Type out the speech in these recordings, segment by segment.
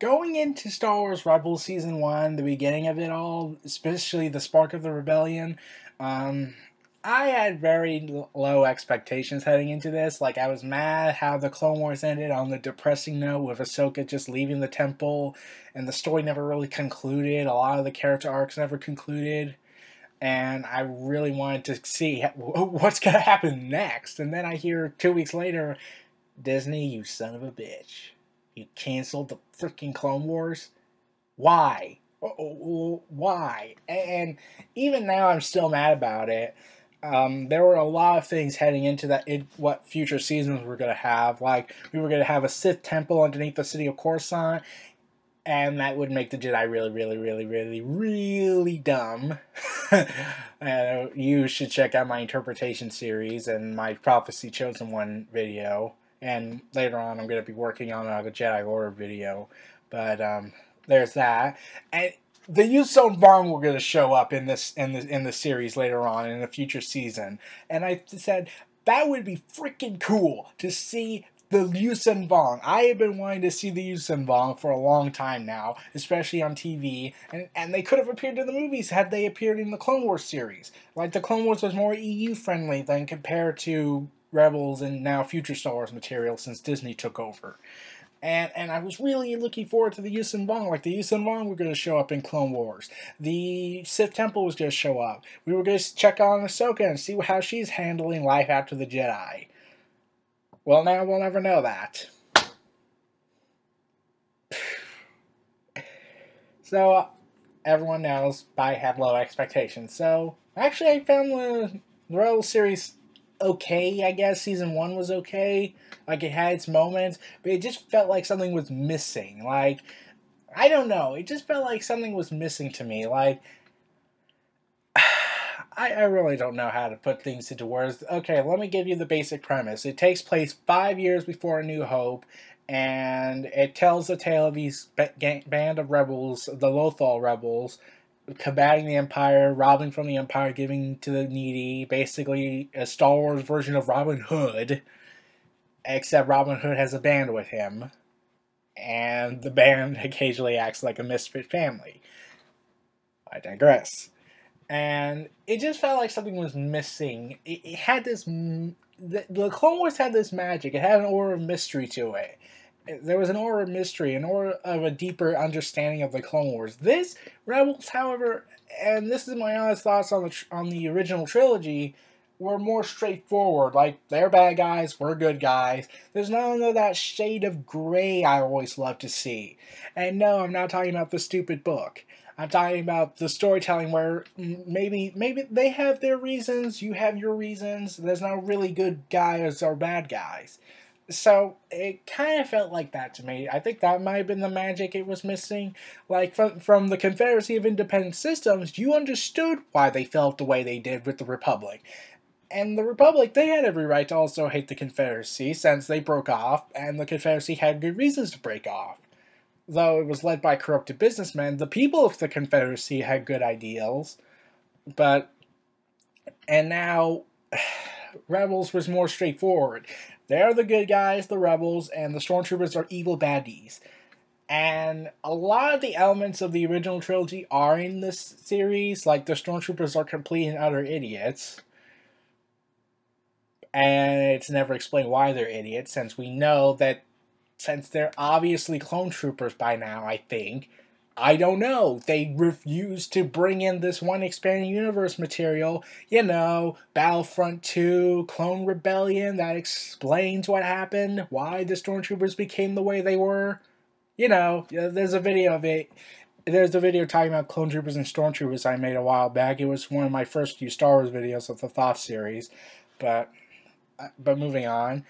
going into Star Wars Rebels Season 1, the beginning of it all, especially the spark of the rebellion, um, I had very low expectations heading into this. Like, I was mad how the Clone Wars ended on the depressing note with Ahsoka just leaving the temple, and the story never really concluded. A lot of the character arcs never concluded. And I really wanted to see what's going to happen next. And then I hear 2 weeks later, Disney, you son of a bitch. You canceled the freaking Clone Wars? Why? Why? And even now, I'm still mad about it. There were a lot of things heading into what future seasons we're going to have. Like, we were going to have a Sith temple underneath the city of Coruscant, and that would make the Jedi really, really, really, really, really dumb. You should check out my interpretation series and my Prophecy Chosen One video. And later on, I'm going to be working on a Jedi Order video. But there's that. And the Yuuzhan Vong were going to show up in the series later on in a future season. And I said that would be freaking cool to see the Yuuzhan Vong. I have been wanting to see the Yuuzhan Vong for a long time now, especially on TV, and they could have appeared in the movies had they appeared in the Clone Wars series. Like, the Clone Wars was more EU-friendly than compared to Rebels and now future Star Wars material since Disney took over. And I was really looking forward to the Yuuzhan Vong. Like, the Yuuzhan Vong were going to show up in Clone Wars. The Sith Temple was going to show up. We were going to check on Ahsoka and see how she's handling life after the Jedi. Well, now we'll never know that. So, everyone knows I had low expectations. So, actually, I found the Rebels series okay, I guess. Season 1 was okay. Like, it had its moments, but it just felt like something was missing. Like, I don't know. It just felt like something was missing to me. Like, I really don't know how to put things into words. Okay, let me give you the basic premise. It takes place 5 years before A New Hope, and it tells the tale of these band of rebels, the Lothal rebels, combating the Empire, robbing from the Empire, giving to the needy. Basically, a Star Wars version of Robin Hood, except Robin Hood has a band with him, and the band occasionally acts like a misfit family. I digress. And it just felt like something was missing. It had this. The Clone Wars had this magic. It had an aura of mystery to it. There was an aura of mystery, an aura of a deeper understanding of the Clone Wars. This Rebels, however, and this is my honest thoughts on the original trilogy, were more straightforward. Like, they're bad guys, we're good guys. There's none of that shade of gray I always love to see. And no, I'm not talking about the stupid book. I'm talking about the storytelling where maybe they have their reasons, you have your reasons. There's not really good guys or bad guys. So it kind of felt like that to me. I think that might have been the magic it was missing. Like, from the Confederacy of Independent Systems, you understood why they felt the way they did with the Republic. And the Republic, they had every right to also hate the Confederacy since they broke off, and the Confederacy had good reasons to break off. Though it was led by corrupted businessmen, the people of the Confederacy had good ideals. And now, Rebels was more straightforward. They're the good guys, the Rebels, and the Stormtroopers are evil baddies. And a lot of the elements of the original trilogy are in this series, like the Stormtroopers are complete and utter idiots. And it's never explained why they're idiots, since we know that since they're obviously clone troopers by now, I think. I don't know. They refused to bring in this one expanding universe material. Battlefront 2, Clone Rebellion, that explains what happened, why the Stormtroopers became the way they were. There's a video of it. There's a video talking about Clone Troopers and Stormtroopers I made a while back. It was one of my first few Star Wars videos of the Thoth series. But moving on.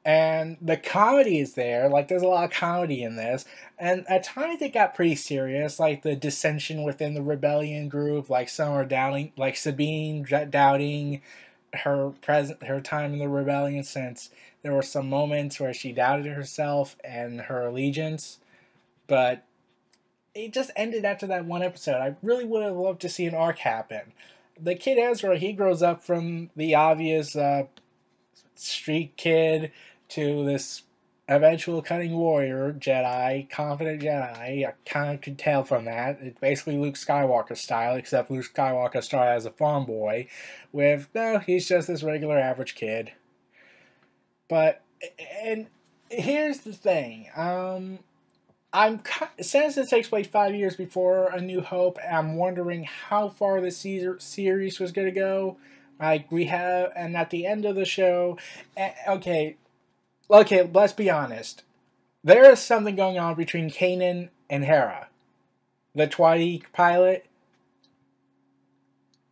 And the comedy is there. Like, there's a lot of comedy in this. And at times it got pretty serious, like the dissension within the rebellion group. Like, some are doubting, like Sabine doubting her time in the rebellion, since there were some moments where she doubted herself and her allegiance. But it just ended after that one episode. I really would have loved to see an arc happen. The kid Ezra, he grows up from the obvious street kid to this eventual cunning warrior Jedi, confident Jedi. I kind of could tell from that. It's basically Luke Skywalker style, except Luke Skywalker started as a farm boy, with no, he's just this regular average kid. But and here's the thing, I'm since it takes place 5 years before A New Hope, I'm wondering how far the series was going to go. Like we have, and at the end of the show, okay, let's be honest. There is something going on between Kanan and Hera, the Twilight pilot.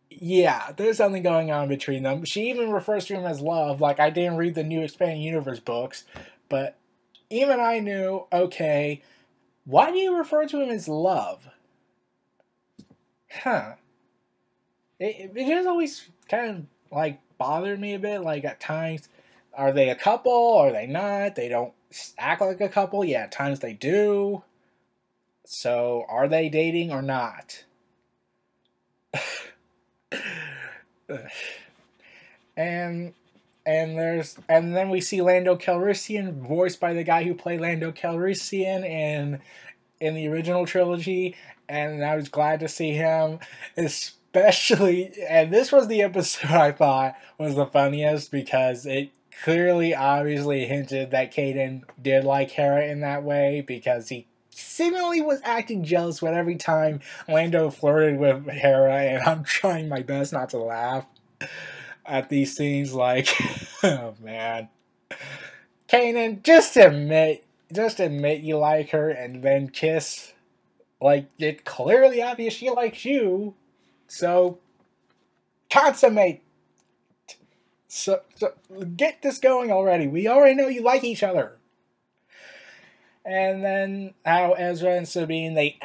Yeah, there's something going on between them. She even refers to him as love. Like, I didn't read the new Expanded Universe books, but even I knew, okay, why do you refer to him as love? Huh. It just always kind of, like, bothered me a bit. Like, at times, are they a couple? Are they not? They don't act like a couple. Yeah, at times they do. So, are they dating or not? and and then we see Lando Calrissian, voiced by the guy who played Lando Calrissian in the original trilogy, and I was glad to see him, especially, and this was the episode I thought was the funniest because it clearly, obviously hinted that Kaden did like Hera in that way, because he seemingly was acting jealous with every time Lando flirted with Hera, and I'm trying my best not to laugh at these scenes. Like, oh man, Kanan, just admit you like her, and then kiss. Like, it's clearly obvious she likes you, so consummate. So get this going already. We already know you like each other. And then how Ezra and Sabine, they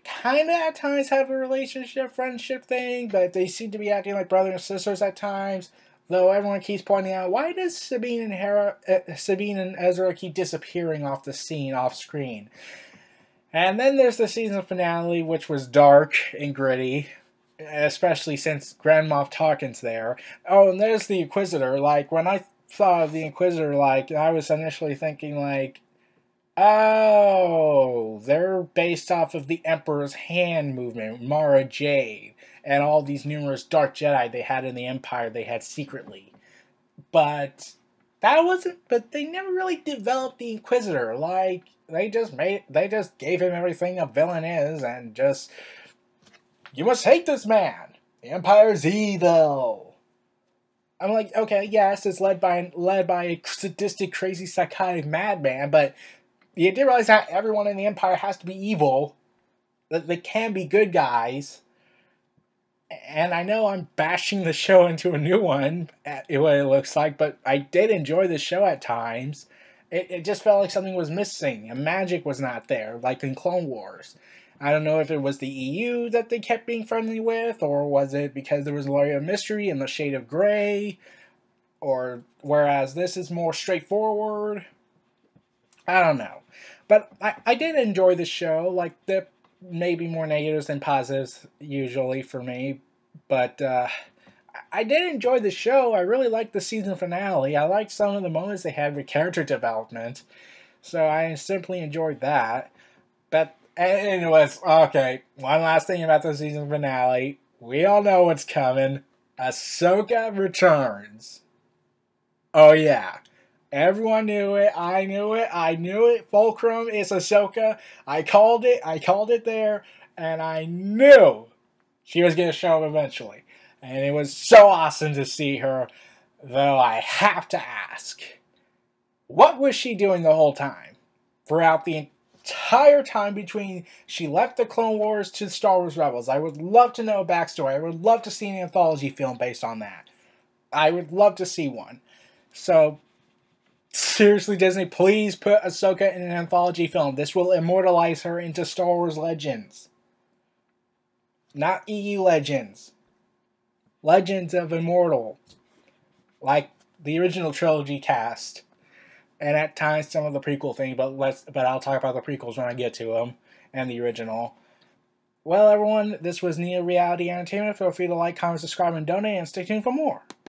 kind of at times have a relationship, friendship thing, but they seem to be acting like brother and sisters at times. Though everyone keeps pointing out, why does Sabine and Ezra keep disappearing off the scene, off screen? And then there's the season finale, which was dark and gritty, especially since Grand Moff Tarkin's there. Oh, and there's the Inquisitor. Like, when I thought of the Inquisitor, like, I was initially thinking, like, oh, they're based off of the Emperor's Hand movement, Mara Jade, and all these numerous Dark Jedi they had in the Empire they had secretly. But but they never really developed the Inquisitor. Like, they just gave him everything a villain is, and just, you must hate this man. The Empire's evil. I'm like, okay, yes, it's led by a sadistic, crazy, psychotic madman, but you did realize not everyone in the Empire has to be evil. That they can be good guys. And I know I'm bashing the show into a new one, at what it looks like, but I did enjoy the show at times. It just felt like something was missing. And magic was not there, like in Clone Wars. I don't know if it was the EU that they kept being friendly with, or was it because there was a layer of mystery in the shade of gray, or whereas this is more straightforward. I don't know. But I did enjoy the show. Like, there may be more negatives than positives, usually, for me. But I did enjoy the show. I really liked the season finale. I liked some of the moments they had with character development. So I simply enjoyed that. But, and it was, okay, one last thing about the season finale. We all know what's coming. Ahsoka returns. Oh, yeah. Everyone knew it. I knew it. I knew it. Fulcrum is Ahsoka. I called it. I called it there. And I knew she was going to show up eventually. And it was so awesome to see her. Though I have to ask, what was she doing the whole time? Throughout the entire time between she left the Clone Wars to Star Wars Rebels. I would love to know a backstory. I would love to see an anthology film based on that. I would love to see one. So, seriously, Disney, please put Ahsoka in an anthology film. This will immortalize her into Star Wars legends. Not EU legends. Legends of Immortal. Like the original trilogy cast. And at times some of the prequel thing, but I'll talk about the prequels when I get to them. And the original. Well, everyone, this was Neo Reality Entertainment. Feel free to like, comment, subscribe, and donate, and stay tuned for more.